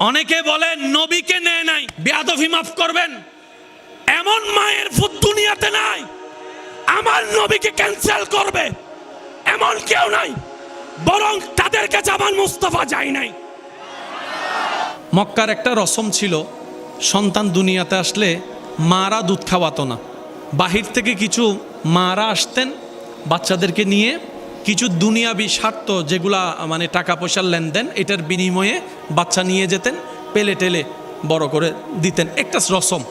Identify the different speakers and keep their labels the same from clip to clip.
Speaker 1: অনেকে বলে নবীকে নেয় নাই, বেয়াদবি মাফ করবেন, এমন মায়ের ফুট দুনিয়াতে নাই আমার নবীকে ক্যান্সেল করবে এমন কেউ নাই, বরং তাদের কাছে আমার মুস্তাফা যায় নাই। মক্কার একটা রসম ছিল, সন্তান দুনিয়াতে আসলে মারা দুধ খাওয়াতো না। বাহির থেকে কিছু মারা আসতেন বাচ্চাদেরকে নিয়ে, কিছু দুনিয়াবি স্বার্থ যেগুলা মানে টাকা পয়সার লেনদেন, এটার বিনিময়ে বাচ্চা নিয়ে যেতেন, পেলে টেলে বড় করে দিতেন। একটা রসম।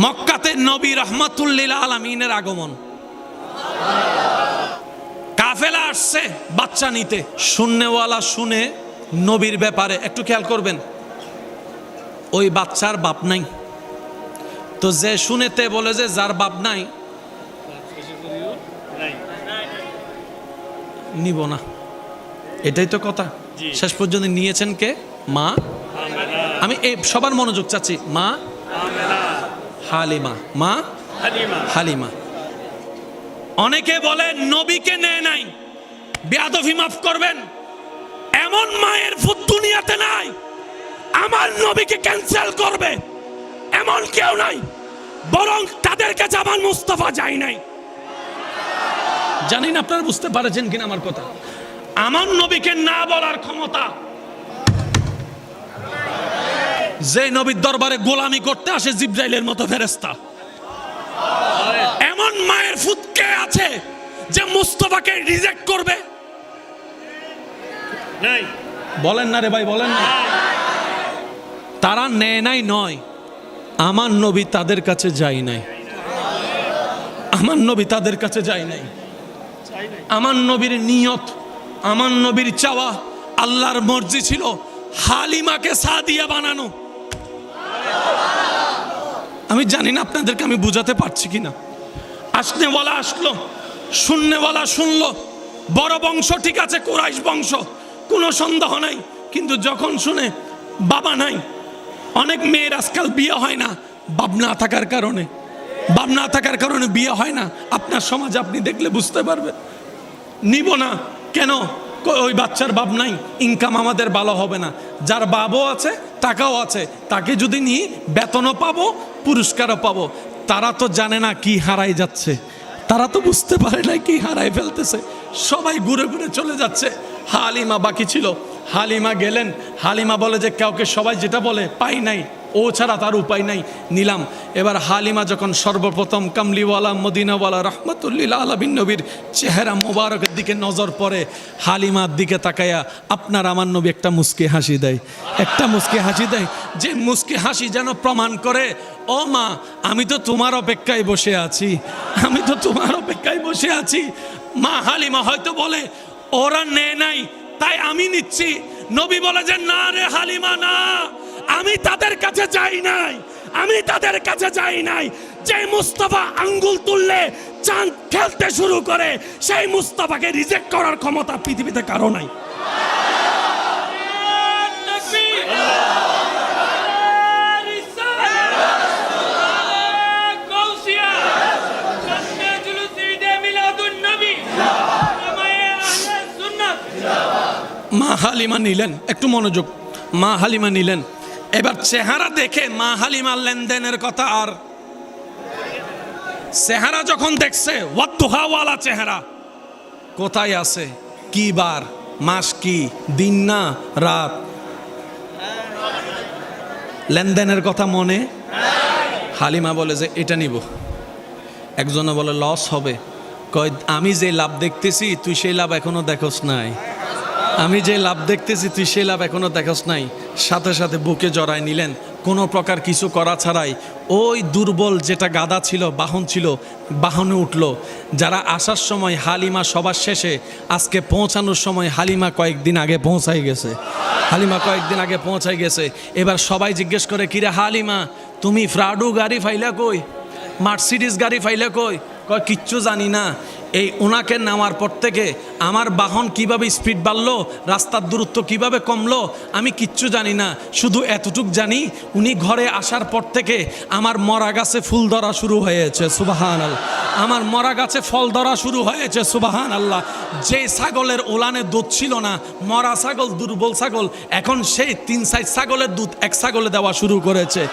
Speaker 1: মক্কাতে নবী রহমাতুল্লিল আলামিনের আগমন, কাফেলা আসছে বাচ্চা নিতে, শুননেওয়ালা শুনে নবীর ব্যাপারে একটু খেয়াল করবেন, ওই বাচ্চার বাপ নাই। তো যে শুনেতে বলে যে যার বাপ নাই নিব না, এটাই তো কথা। শেষ পর্যন্ত নিয়েছেন কে? মা। আমি এই সবার মনোযোগ চাচ্ছি। মা হালিমা, মা হালিমা। অনেকে বলে নবীকে নেয় নাই, বেয়াদবি মাফ করবেন, এমন মায়ের ফুট দুনিয়াতে নাই আমার নবীকে ক্যান্সেল করবে এমন কেউ নাই, বরং তাদের কাছে আমার মুস্তাফা যায় নাই। জানি না আপনারা বুঝতে পারছেন কিনা আমার কথা। আমার নবীকে না বলার ক্ষমতা যে নবীর দরবারে গোলামি করতে আসে জিবরাইলের মতো ফেরেশতা, এমন মায়ের ফুট কে আছে যে মুস্তাফাকে রিজেক্ট করবে? নাই। বলেন না রে ভাই, বলেন না। তারা নেয় নাই নয়, আমার নবী তাদের কাছে যায় নাই, আমার নবী তাদের কাছে যায় নাই। আমার নবীর নিয়ত, আমার নবীর চাওয়া, আল্লাহর মর্জি ছিল হালিমাকে সাদিয়া বানানো। আমি জানি না আপনাদেরকে আমি বুঝাতে পারছি কিনা। আসনেওয়ালা আসলো, শুননেওয়ালা শুনলো, বড় বংশ ঠিক আছে, কুরাইশ বংশ, কোনো সন্দেহ নাই। কিন্তু যখন শুনে বাবা নাই, অনেক মেয়ের আজকাল বিয়ে হয় না বাপ না থাকার কারণে, বাপ না থাকার কারণে বিয়ে হয় না। আপনার সমাজে আপনি দেখলে বুঝতে পারবেন। নিব না কেন? ওই বাচ্চার বাপ নাই, ইনকাম আমাদের ভালো হবে না। যার বাবও আছে, টাকাও আছে, তাকে যদি নিই বেতনও পাবো, পুরস্কারও পাবো। তারা তো জানে না কি হারাই যাচ্ছে, তারা তো বুঝতে পারে না কি হারাই ফেলতেছে। সবাই ঘুরে ঘুরে চলে যাচ্ছে, হালিমা বাকি ছিল। হালিমা গেলেন, হালিমা বলে যে কাউকে সবাই যেটা বলে পাই নাই, ও ছাড়া তার উপায় নাই, নিলাম। এবার হালিমা যখন সর্বপ্রথম কামলিওয়ালা মদিনাওয়ালা রহমাতুল্লিল আলামিন নবীর চেহারা মোবারকের দিকে নজর পড়ে, হালিমার দিকে তাকায়া আপনার আমার নবী একটা মুস্কি হাসি দেয়, একটা মুস্কি হাসি দেয়, যে মুস্কি হাসি যেন প্রমাণ করে ও মা আমি তো তোমার অপেক্ষায় বসে আছি, আমি তো তোমার অপেক্ষায় বসে আছি। মা হালিমা হয়তো বলে ওরা নেয় নাই তাই আমি নিচ্ছি। নবী বলে যে না রে হালিমা না, আমি তাদের কাছে যাই নাই, আমি তাদের কাছে যাই নাই। যে মুস্তাফা আঙ্গুল তুললে চাঁদ খেলতে শুরু করে, সেই মুস্তাফাকে রিজেক্ট করার ক্ষমতা পৃথিবীতে কারো নাই। মা হালিমা নিলেন, একটু মনোযোগ, মা হালিমা নিলেন। এবার চেহারা দেখে মা হালিমার লেনদেনের কথা, আর চেহারা যখন দেখছে ওয়াদ্দুহাওয়ালা চেহারা, কোথায় আছে, কি বার, মাস কি, দিন না রাত, লেনদেনের কথা মনে। হালিমা বলে যে এটা নিব। একজনে বলে লস হবে, কয় আমি যে লাভ দেখতেছি তুই সেই লাভ এখনো দেখোস নাই, আমি যে লাভ দেখতেছি তুই সেই লাভ এখনো দেখোস নাই। সাথে সাথে বুকে জড়ায় নিলেন, কোনো প্রকার কিছু করা ছাড়াই। ওই দুর্বল যেটা গাধা ছিল, বাহন ছিল, বাহনে উঠলো। যারা আসার সময় হালিমা সবার শেষে, আজকে পৌঁছানোর সময় হালিমা কয়েকদিন আগে পৌঁছাই গেছে, হালিমা কয়েকদিন আগে পৌঁছাই গেছে। এবার সবাই জিজ্ঞেস করে কিরে হালিমা তুমি ফ্রাডু গাড়ি ফাইলা কই, মার্সিডিস গাড়ি ফাইলা কই? কয় কিচ্ছু জানি না। এই ওনাকে নেওয়ার পর থেকে আমার বাহন কিভাবে স্পিড বাড়লো, রাস্তার দূরত্ব কিভাবে কমলো, আমি কিচ্ছু জানি না। শুধু এতটুক জানি উনি ঘরে আসার পর থেকে আমার মরা গাছে ফুল ধরা শুরু হয়েছে, সুবহানাল্লাহ। আমার মরা গাছে ফল ধরা শুরু হয়েছে, সুবহানাল্লাহ। যে ছাগলের ওলানে দুধ ছিল না, মরা ছাগল, দুর্বল ছাগল, এখন সেই 3-4 ছাগলের দুধ এক ছাগলে দেওয়া শুরু করেছে।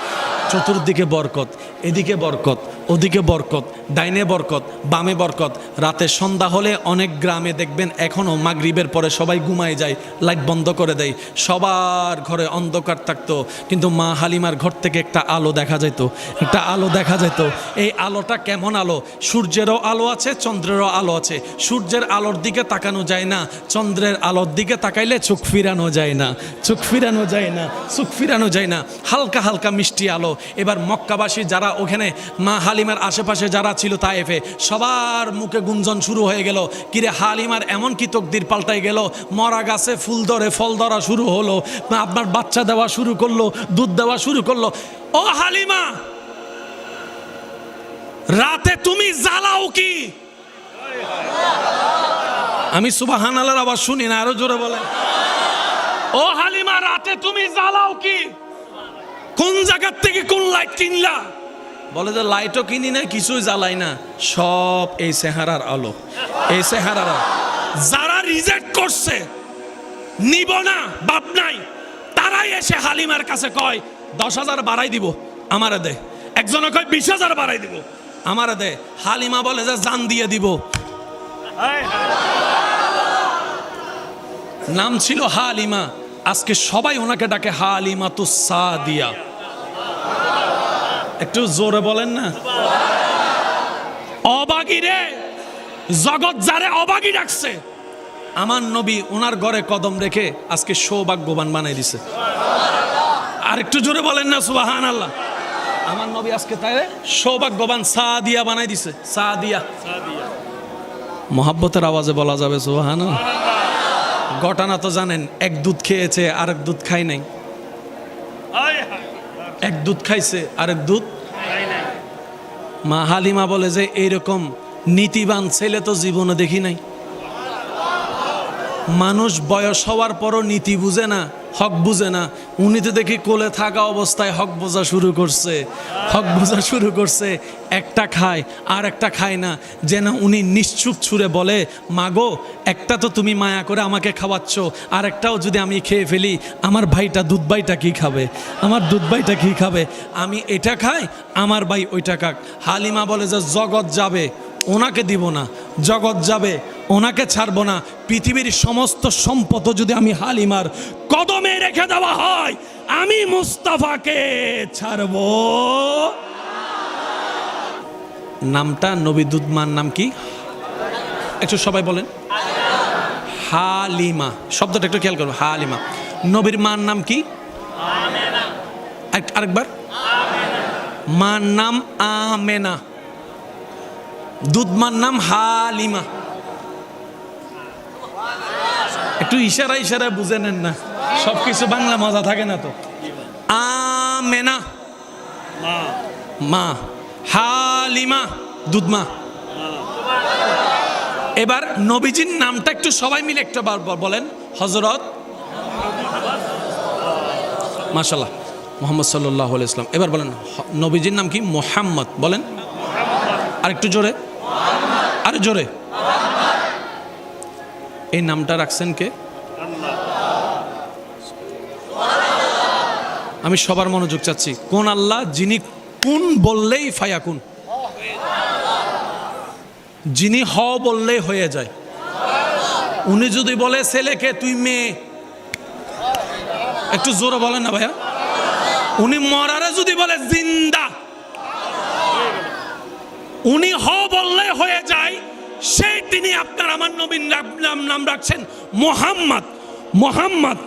Speaker 1: চতুর্দিকে বরকত, এদিকে বরকত, ওদিকে বরকত, ডাইনে বরকত, বামে বরকত। রাতে সন্ধ্যা হলে অনেক গ্রামে দেখবেন এখনও মাগরিবের পরে সবাই ঘুমায় যায়, লাইট বন্ধ করে দেয়, সবার ঘরে অন্ধকার থাকতো, কিন্তু মা হালিমার ঘর থেকে একটা আলো দেখা যেত, একটা আলো দেখা যেত। এই আলোটা কেমন আলো? সূর্যেরও আলো আছে, চন্দ্রেরও আলো আছে। সূর্যের আলোর দিকে তাকানো যায় না, চন্দ্রের আলোর দিকে তাকাইলে চোখ ফিরানো যায় না, চোখ ফিরানো যায় না, চোখ ফিরানো যায় না। হালকা হালকা মিষ্টি আলো। এবার মক্কাবাসী যারা ওখানে মা হালিমার আশেপাশে যারা ছিল তায়েফে, সবার মুখে গুঞ্জন শুরু হয়ে গেল, কিরে হালিমার এমন কি তকদির পাল্টাই গেল, মরা গাছে ফুল ধরে ফল ধরা শুরু হলো, আপনার বাচ্চা দেওয়া শুরু করলো, দুধ দেওয়া শুরু করলো। ও হালিমা, রাতে তুমি জ্বালাও কি? আমি সুবহানাল্লাহর আওয়াজ শুনি না, আরো জোরে বলে। ও হালিমা, রাতে তুমি জ্বালাও কি? কোন জায়গার থেকে কোন লাইট কিনলা? বলে যে লাইটও কিনি না, কিছুই জ্বালাই না, সব এই চেহারার আলো, এই চেহারার আলো। যারা রিজেক্ট করছে, নিব না, বাপ নাই, তারাই এসে হালিমার কাছে কয় 10,000 বাড়াই দিব, আমারে দে। একজনে কয় 20,000 বাড়াই দিব, আমারে দে। হালিমা বলে যে জান দিয়ে দিব। নাম ছিল হালিমা, আজকে সবাই ওনাকে ডাকে হালিমাতুস সাদিয়া। একটু জোরে বলেন না। অবাগী রে, জগৎ যারে অবাগী ডাকছে, আমার নবী ওনার ঘরে কদম রেখে আজকে সৌভাগ্যবান বানাই দিছে। আর একটু জোরে বলেন না সুবহানাল্লাহ। আমার নবী আজকে তাই সৌভাগ্যবান সাদিয়া বানাই দিছে, সাদিয়া। মোহাব্বতের আওয়াজে বলা যাবে সুবহানাল্লাহ। ঘটনা তো জানেন, এক দুধ খেয়েছে আরেক দুধ খাই নাই, এক দুধ খাইছে আরেক দুধ। মা হালিমা বলে যে এইরকম নীতিবান ছেলে তো জীবনে দেখি নাই। মানুষ বয়স হওয়ার পরও নীতি বুঝে না, হক বুঝে না। উনি তো দেখি কোলে থাকা অবস্থায় হক বোঝা শুরু করছে, হক বোঝা শুরু করছে। একটা খায় আর একটা খায় না, যেন উনি নিশ্চুপ ছুঁড়ে বলে, মাগো একটা তো তুমি মায়া করে আমাকে খাওয়াচ্ছ, আর একটাও যদি আমি খেয়ে ফেলি, আমার ভাইটা দুধ ভাইটা কি খাবে, আমার দুধ ভাইটা কি খাবে? আমি এটা খাই, আমার ভাই ওইটা খাক। হালিমা বলে যে জগৎ যাবে, ওনাকে দিব না, জগৎ যাবে, ওনাকে ছাড়বো না। পৃথিবীর সমস্ত সম্পদ যদি আমি হালিমার কদমে রেখে দেওয়া হয়, আমি মুস্তাফাকে ছাড়বো। নামটা নবী দুধমার নাম কি? একটু সবাই বলেন। হালিমা শব্দটা একটু খেয়াল করবো। হালিমা। নবীর মার নাম কি? আরেকবার। মার নাম আমেনা, দুধমার নাম হালিমা। একটু ইশারা ইশারায় বুঝে নেন না, সবকিছু বাংলা মজা থাকে না তো। আমেনা মা, হালিমা দুধমা। এবার নবীজির নামটা একটু সবাই মিলে একটু বলেন। হযরত মাশাআল্লাহ মুহাম্মদ সাল্লাল্লাহু আলাইহি ওয়াসাল্লাম। এবার বলেন নবীজির নাম কি? মুহাম্মদ। বলেন আর একটু জোরে, আরে জোরে। এই নামটা রাখছেন কে? আমি সবার মনোযোগ চাচ্ছি। কোন আল্লাহ? যিনি কুন বললেই ফায়াকুন, যিনি হ বললেই হয়ে যায়। উনি যদি বলে ছেলেকে তুই মেয়ে, একটু জোরে বলেন না ভাইয়া। উনি মরারে যদি বলে জিন্দা, উনি হ বললে হয়ে যায়। সেই তিনি আপনার আমার নবীর নাম রাখছেন মুহাম্মদ। মুহাম্মদ,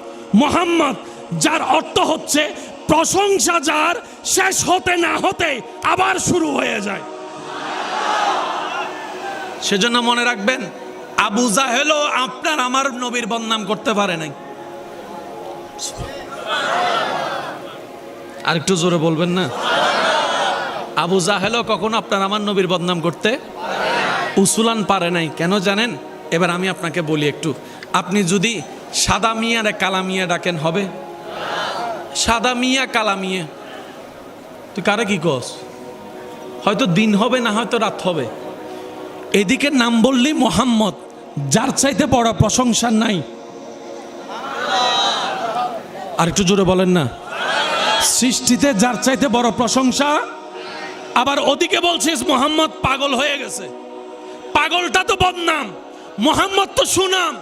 Speaker 1: মুহাম্মদ, যার অর্থ হচ্ছে প্রশংসা যার শেষ হতে না হতে আবার শুরু হয়ে যায়। সেজন্য মনে রাখবেন, আবু জাহেলও আপনার আমার নবীর বদনাম করতে পারে নাই। আর একটু জোরে বলবেন না। আবু জাহেলও কখনো আপনার আমার নবীর বদনাম করতে উসুলান পারে নাই। কেন জানেন? এবার আমি আপনাকে বলি একটু, আপনি যদি সাদা মিয়ারে কালা মিয়া ডাকেন হবে? সাদা মিয়া কালা মিয়া, তুই কারে কি কস? হয়তো দিন হবে, না হয়তো রাত হবে। এদিকে নাম বললি মোহাম্মদ, যার চাইতে বড় প্রশংসা নাই। আর একটু জোরে বলেন না। সৃষ্টিতে যার চাইতে বড় প্রশংসা। আবার ওদিকে বলছিস মোহাম্মদ পাগল হয়ে গেছে। পাগলটা তো বদনাম, মোহাম্মদ তো সুনাম।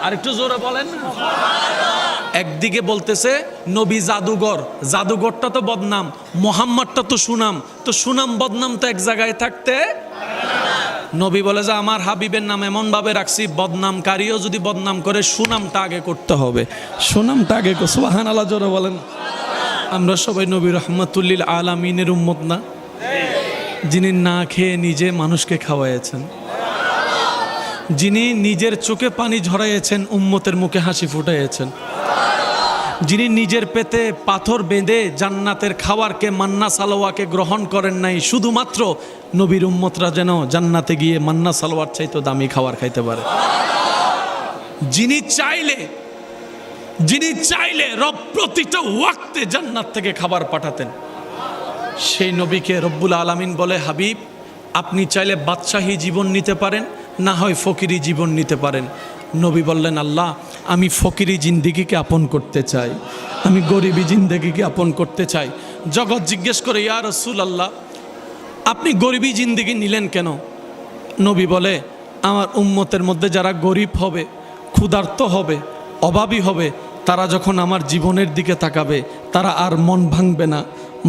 Speaker 1: আর একটু জোরে বলেন না। একদিকে বলতেছে নবী জাদুঘর, জাদুঘরটা তো বদনাম, মোহাম্মদটা তো সুনাম। তো সুনাম বদনাম তো এক জায়গায় থাকতে। নবী বলে যে আমার হাবিবের নাম এমন ভাবে রাখছি, বদনামকারীও যদি বদনাম করে সুনামটা আগে করতে হবে। সুনামটা আগে। সুবহানাল্লাহ, জোরে বলেন। আমরা সবাই নবী রহমাতুল্লিল আলামিনের উম্মত না? যিনি না খেয়ে নিজে মানুষকে খাওয়াইছেন, যিনি নিজের চোখে পানি ঝরাইয়েছেন, উম্মতের মুখে হাসি ফুটাইয়েছেন, যিনি নিজের পেটে পাথর বেঁধে জান্নাতের খাবারকে, মান্না সালোয়াকে গ্রহণ করেন নাই, শুধুমাত্র নবীর উম্মতরা যেন জান্নাতে গিয়ে মান্না সালোয়ার চাইতো দামি খাবার খাইতে পারে। যিনি চাইলে রব প্রতিটা ওয়াক্তে জান্নাত থেকে খাবার পাঠাতেন, সেই নবীকে রব্বুল আলামিন বলে, হাবিব আপনি চাইলে বাদশাহী জীবন নিতে পারেন, না হয় ফকিরি জীবন নিতে পারেন। নবী বললেন, আল্লাহ আমি ফকিরি জিন্দেগিকে আপন করতে চাই, আমি গরিবী জিন্দেগিকে আপন করতে চাই। জগৎ জিজ্ঞেস করে, ইয়া রাসূলুল্লাহ আপনি গরিবী জিন্দেগি নিলেন কেন? নবী বলে, আমার উম্মতের মধ্যে যারা গরিব হবে, ক্ষুধার্ত হবে, অভাবী হবে, তারা যখন আমার জীবনের দিকে তাকাবে, তারা আর মন ভাঙবে না,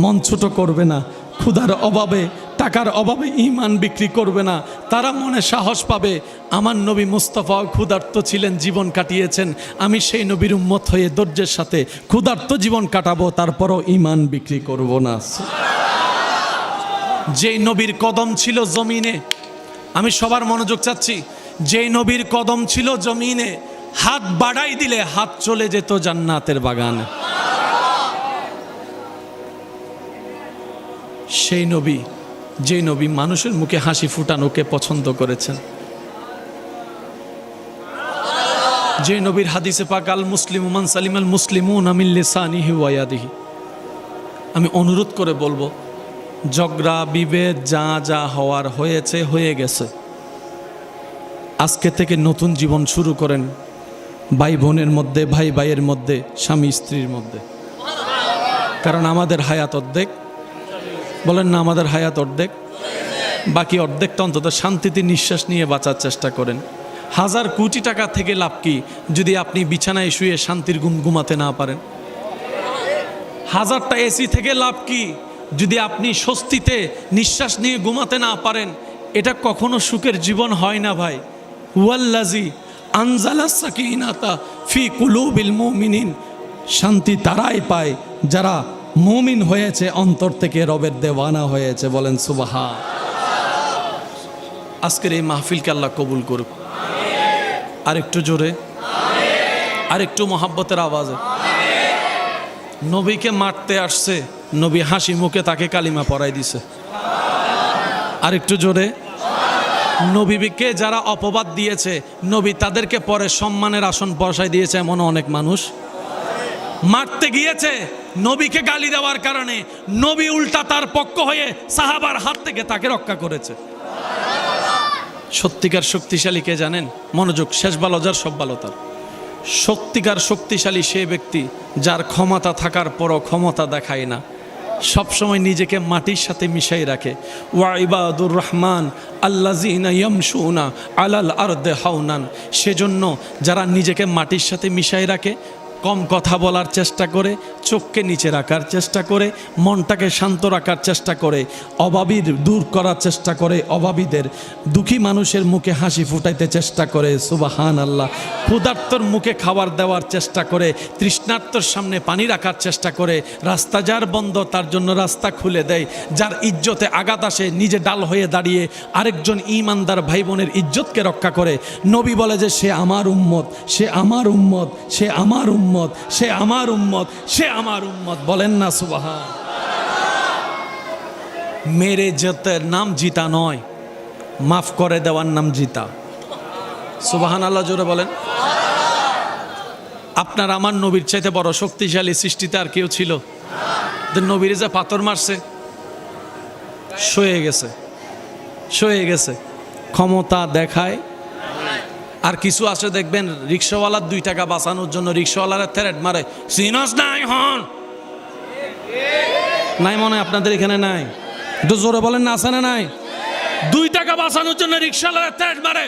Speaker 1: মন ছোট করবে না, ক্ষুধার অভাবে, টাকার অভাবে ঈমান বিক্রি করবে না, তারা মনে সাহস পাবে। আমার নবী মুস্তাফা ক্ষুধার্ত ছিলেন, জীবন কাটিয়েছেন, আমি সেই নবীর উম্মত হয়ে ধৈর্যের সাথে ক্ষুধার্ত জীবন কাটাবো, তারপরও ঈমান বিক্রি করব না। যেই নবীর কদম ছিল জমিনে, আমি সবার মনোযোগ চাচ্ছি, যেই নবীর কদম ছিল জমিনে, হাত বাড়াই দিলে হাত চলে যেত জান্নাতের বাগানে। সেই নবী, যে নবী মানুষের মুখে হাসি ফুটানোকে পছন্দ করেছেন, যে নবীর হাদিসে পাক আল মুসলিমু মান সালিমাল মুসলিমুনা মিন লিসানিহি ওয়া ইয়াদিহি। আমি অনুরোধ করে বলবো, ঝগড়া বিভেদ যা যা হওয়ার হয়েছে হয়ে গেছে, আজকে থেকে নতুন জীবন শুরু করেন, ভাই বোনের মধ্যে, ভাই ভাইয়ের মধ্যে, স্বামী স্ত্রীর মধ্যে। কারণ আমাদের হায়াত অর্ধেক, বলেন না, আমাদের হায়াত অর্ধেক, বাকি অর্ধেকটা অন্তত শান্তিতে নিঃশ্বাস নিয়ে বাঁচার চেষ্টা করেন। 1000 কোটি টাকা থেকে লাভ কি যদি আপনি বিছানায় শুয়ে শান্তির ঘুম ঘুমাতে না পারেন? 1000টা এসি থেকে লাভ কি যদি আপনি স্বস্তিতে নিঃশ্বাস নিয়ে ঘুমাতে না পারেন? এটা কখনো সুখের জীবন হয় না ভাই। ওয়াল্লাজি আনজালাস সাকিনাতা ফি কুলুবিল মুমিনিন, শান্তি তারাই পায় যারা মুমিন হয়েছে, অন্তর থেকে রবের দেওয়ানা হয়েছে। বলেন সুবহান। আজকের এই মাহফিলকে আল্লাহ কবুল করুক। আরেকটু জোরে, আরেকটু মহাব্বতের আওয়াজে। নবীকে মারতে আসছে, নবী হাসি মুখে তাকে কালিমা পড়াই দিছে। আরেকটু জোরে। নবীকে যারা অপবাদ দিয়েছে, নবী তাদেরকে পরে সম্মানের আসন বসাই দিয়েছে। এমন অনেক মানুষ মারতে গিয়েছে, নবীকে গালি দেওয়ার কারণে নবী উল্টা তার পক্ষ হয়ে সাহাবার হাত থেকে তাকে রক্ষা করেছে। সত্যিকার শক্তিশালী কে জানেন? মনোযোগ, শেষ ভালো যার সব ভালো তার। সত্যিকার শক্তিশালী সে ব্যক্তি যার ক্ষমতা থাকার পরও ক্ষমতা দেখায় না, সবসময় নিজেকে মাটির সাথে মিশাই রাখে। ওয়া ইবাদুর রহমান আল্লাযিনা ইয়ামশুনা আলাল আরদি হাওনান। সেজন্য যারা নিজেকে মাটির সাথে মিশাই রাখে, কম কথা বলার চেষ্টা করে, চোখকে নিচে রাখার চেষ্টা করে, মনটাকে শান্ত রাখার চেষ্টা করে, অভাবীর দূর করার চেষ্টা করে, অভাবীদের, দুঃখী মানুষের মুখে হাসি ফুটাইতে চেষ্টা করে। সুবহান আল্লাহ। ক্ষুধার্তর মুখে খাবার দেওয়ার চেষ্টা করে, তৃষ্ণার্তর সামনে পানি রাখার চেষ্টা করে, রাস্তা যার বন্ধ তার জন্য রাস্তা খুলে দেয়, যার ইজ্জতে আঘাত আসে নিজে ডাল হয়ে দাঁড়িয়ে আরেকজন ঈমানদার ভাই বোনের ইজ্জতকে রক্ষা করে। নবী বলে যে সে আমার উম্মত, সে আমার উম্মত, সে আমার উম্মত, সে আমার উম্মত, সে আমার উম্মত। বলেন না সুবহান। মেরে যেতে নাম জিতা নয়, মাফ করে দেওয়ার নাম জিতা। সুবহানাল্লাহ জোরে বলেন। আপনার আমার নবীর চাইতে বড় শক্তিশালী সৃষ্টিতে আর কেউ ছিল? নবীরে যে পাথর মারছে, সয়ে গেছে, সয়ে গেছে, ক্ষমতা দেখায়। আর কিছু আছে দেখবেন রিক্সাওয়ালার 2 টাকা বাঁচানোর জন্য রিক্সাওয়ালার থ্রেট মারে, সিনস নাই হন নাই, মনে হয় আপনাদের এখানে নাই? একটু জোরে বলেন না, আছে না নাই? 2 টাকা বাঁচানোর জন্য রিক্সাওয়ালার থ্রেট মারে,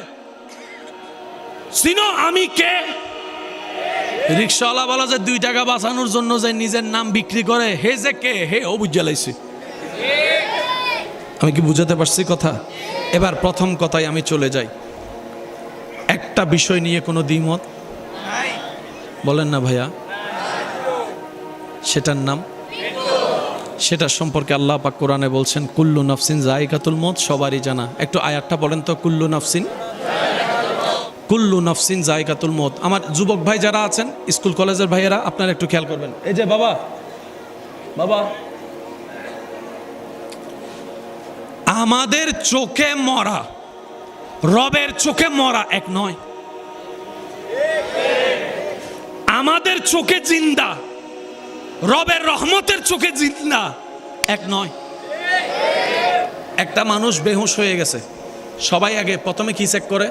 Speaker 1: সিনো আমি কে? রিক্সাওয়ালা বলা যে 2 টাকা বাঁচানোর জন্য যে নিজের নাম বিক্রি করে, হে যে কে, হে ও বুঝে লাইছি। আমি কি বুঝাতে পারছি কথা? এবার প্রথম কথায় আমি চলে যাই। একটা বিষয় নিয়ে কোনো দ্বিমত বলেন না ভাইয়া, সেটার নাম, সেটার সম্পর্কে আল্লাহ পাক কোরআনে বলছেন কুল্লু নাফসিন যায়িকাতুল মউত, সবারই জানা। একটু আয়াতটা বলেন তো, কুল্লু নাফসিন, কুল্লু নাফসিন যায়িকাতুল মউত। আমার যুবক ভাই যারা আছেন, স্কুল কলেজের ভাইয়েরা, আপনারা একটু খেয়াল করবেন। এই যে বাবা, বাবা, আমাদের চোখে মরা রবের চোখে মরা এক নয়। আমাদের চোখে জিন্দা রবের রহমতের চোখে জিন্দা এক নয়। একটা মানুষ বেহুশ হয়ে গেছে, সবাই আগে প্রথমে কি চেক করে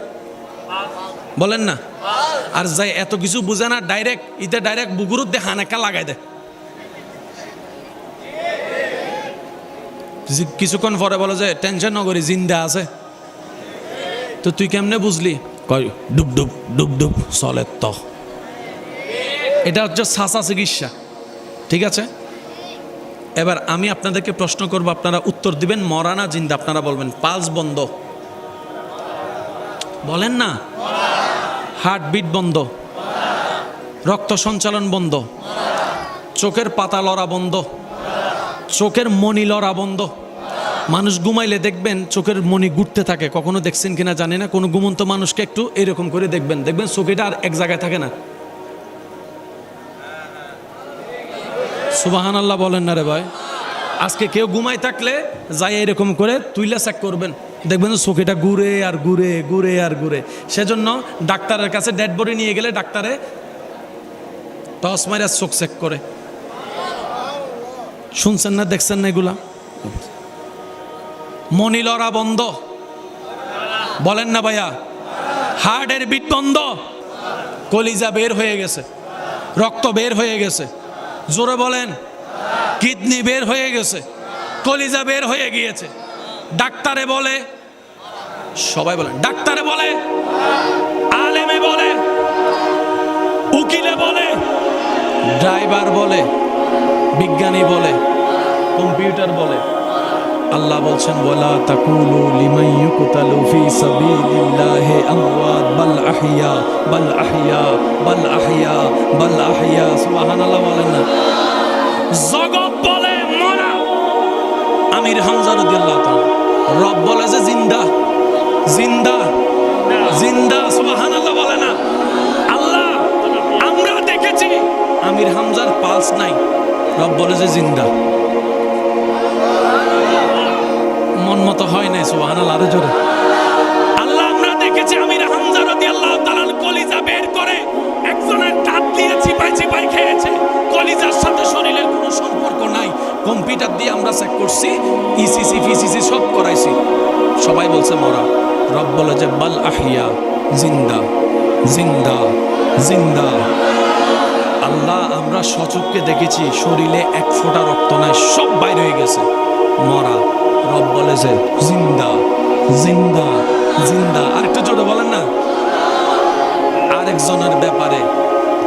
Speaker 1: বলেন না? আর যাই এত কিছু বুঝে না, ডাইরেক্ট বুগুরুত দিয়ে হানেকা লাগাই দেয়। কিছুক্ষণ পরে বলে যে টেনশন নগরী জিন্দা আছে। তো তুই কেমনে বুঝলি? কয় ডুব ডুব ডুব ডুব চলে। তো এটা হচ্ছে সাসা চিকিৎসা, ঠিক আছে? এবার আমি আপনাদেরকে প্রশ্ন করব, আপনারা উত্তর দিবেন মরা না জিন্দা। আপনারা বলবেন পালস বন্ধ, বলেন না, হার্টবিট বন্ধ, রক্ত সঞ্চালন বন্ধ, চোখের পাতা লড়া বন্ধ, চোখের মণি লড়া বন্ধ। মানুষ ঘুমাইলে দেখবেন চোখের মণি ঘুরতে থাকে। কখনো দেখছেন কিনা জানি না, কোনো ঘুমন্ত মানুষকে একটু এরকম করে দেখবেন, দেখবেন চোখেটা আর এক জায়গায় থাকে না। সুবহানাল্লাহ বলেন না রে ভাই। আজকে কেউ ঘুমাই থাকলে যাই এরকম করে তুইলা চেক করবেন, দেখবেন চোখেটা ঘুরে আর ঘুরে, ঘুরে আর ঘুরে। সেজন্য ডাক্তারের কাছে ডেড বডি নিয়ে গেলে ডাক্তারে টস মাইরা চোখ চেক করে। শুনছেন না, দেখছেন না এগুলা? মনি লড়া বন্ধ, বলেন না ভাইয়া। হার্টের বিট বন্ধ, কলিজা বের হয়ে গেছে, রক্ত বের হয়ে গেছে, জোরে বলেন। কিডনি বের হয়ে গেছে, কলিজা বের হয়ে গিয়েছে। ডাক্তারে বলে, সবাই বলেন, ডাক্তারে বলে, আলেমে বলে, উকিলে বলে, ড্রাইভার বলে, বিজ্ঞানী বলে, কম্পিউটার বলে। আল্লাহ বলছেন ওয়ালা তাকুলু লিমান ইউকতালু ফি সাবিলিল্লাহি আমওয়াত বাল আহইয়া বাল আহইয়া বাল আহইয়া বাল আহইয়া। সুবহানাল্লাহ বলেন না। জগৎ বলে মরা, আমির হামজা রাদিয়াল্লাহু তাআলা। রব বলে যে জিন্দা, জিন্দা, জিন্দা। সুবহানাল্লাহ বলে না। আল্লাহ আমরা দেখেছি আমির হামজার পালস নাই, রব বলে যে জিন্দা। মন মতো হয় নাই। সুবহানাল্লাহ, আরো জোরে। আল্লাহ আমরা দেখেছি আমির হামজা রাদিয়াল্লাহু তাআলার কলিজা বের করে একজনের দাঁত দিয়ে চিপাই চিপাই খেয়েছে। কলিজার সাথে শরীরের কোনো সম্পর্ক নাই। কম্পিউটার দিয়ে আমরা চেক করছি, ইসিসি ফিসিসি সব করাইছি, সবাই বলছে মরা। রব বলে যে বাল আহইয়া, জিন্দা, জিন্দা, জিন্দা। আল্লাহ আমরা সচক্ষে দেখেছি শরীরে এক ফোঁটা রক্ত নাই, সব বাইরে হয়ে গেছে, মরা। রব বলে যে জিন্দা, জিন্দা, জিন্দা। আরেকটু জোরে বলেন না।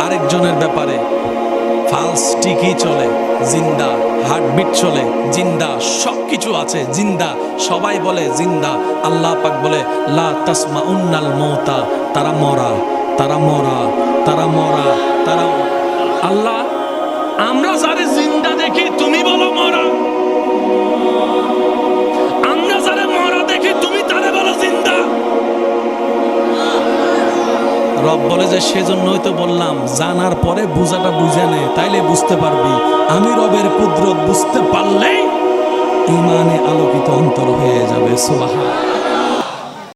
Speaker 1: আরেকজনের ব্যাপারে ফালস ঠিকই চলে, জিন্দা। হার্টবিট চলে, জিন্দা। সব কিছু আছে, জিন্দা। সবাই বলে জিন্দা। আল্লাহ পাক বলে লা তাসমাউন্নাল মৌতা, তারা মরা, তারা মরা, তারা মরা, তারা। আল্লাহ আমরা যারে জিন্দা দেখি তুমি বলো মরা, আমরা যারে মরা দেখি তুমি তারে বলো জিন্দা। রব বলে যে সেজন্যই তো বললাম জানার পরে বুঝাটা বুঝে নে, তাইলে বুঝতে পারবি। আমি রবের কুদরত বুঝতে পারলেই ঈমানে আলোকিত অন্তর হয়ে যাবে। সুবহানাল্লাহ।